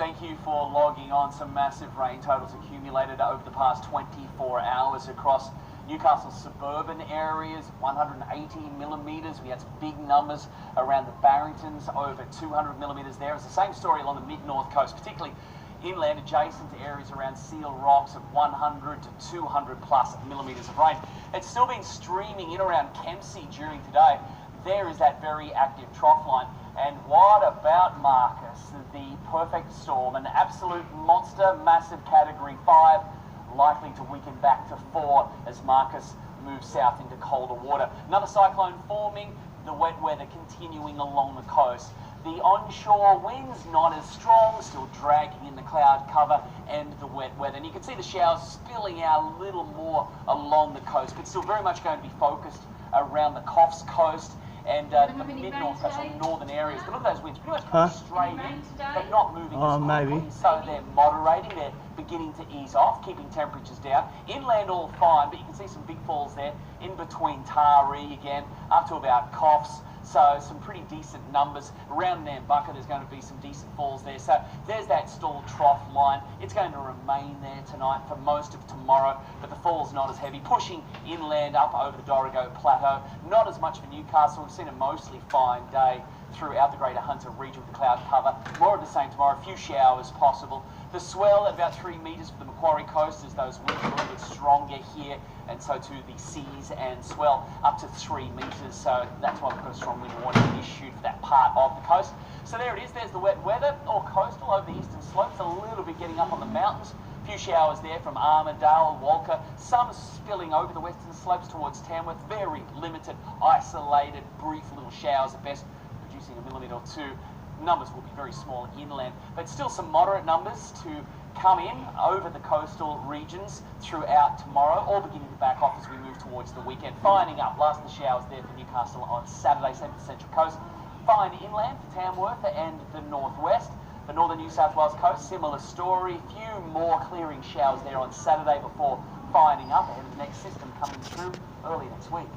thank you for logging on. Some massive rain totals accumulated over the past 24 hours across Newcastle's suburban areas, 180 millimetres. We had some big numbers around the Barringtons, over 200 millimetres there. It's the same story along the mid-north coast, particularly inland adjacent to areas around Seal Rocks of 100 to 200 plus millimetres of rain. It's still been streaming in around Kempsey during today. There is that very active trough line. And what about Marcus, the perfect storm, an absolute monster, massive category 5, likely to weaken back to 4 as Marcus moves south into colder water. Another cyclone forming, the wet weather continuing along the coast. The onshore winds not as strong, still dragging in the cloud cover and the wet weather. And you can see the showers spilling out a little more along the coast, but still very much going to be focused around the Coffs coast and the mid-north coast, or northern areas. But look at those winds, pretty much coming straight in, but not moving as quickly. So they're moderating, they're beginning to ease off, keeping temperatures down. Inland all fine, but you can see some big falls there in between Taree again, up to about Coffs. So some pretty decent numbers. Around Nambucca, there's going to be some decent falls there. So there's that stall trough line. It's going to remain there tonight for most of tomorrow, but the fall's not as heavy. Pushing inland up over the Dorrigo Plateau. Not as much for Newcastle. We've seen a mostly fine day throughout the Greater Hunter region with the cloud cover. More of the same tomorrow. A few showers possible. The swell at about 3 metres for the Macquarie coast as those winds are a little bit stronger here, and so too the seas and swell up to 3 metres. So that's why we've got a strong wind warning issued for that part of the coast. So there it is. There's the wet weather, all coastal over the eastern slopes, a little bit getting up on the mountains. A few showers there from Armidale, Walker, some spilling over the western slopes towards Tamworth. Very limited, isolated, brief little showers at best, producing a millimetre or 2. Numbers will be very small inland, but still some moderate numbers to come in over the coastal regions throughout tomorrow, all beginning to back off as we move towards the weekend. Fining up, last of the showers there for Newcastle on Saturday, same for the Central Coast. Fine inland for Tamworth and the northwest. The northern New South Wales coast, similar story. Few more clearing showers there on Saturday before fining up ahead of the next system coming through early next week.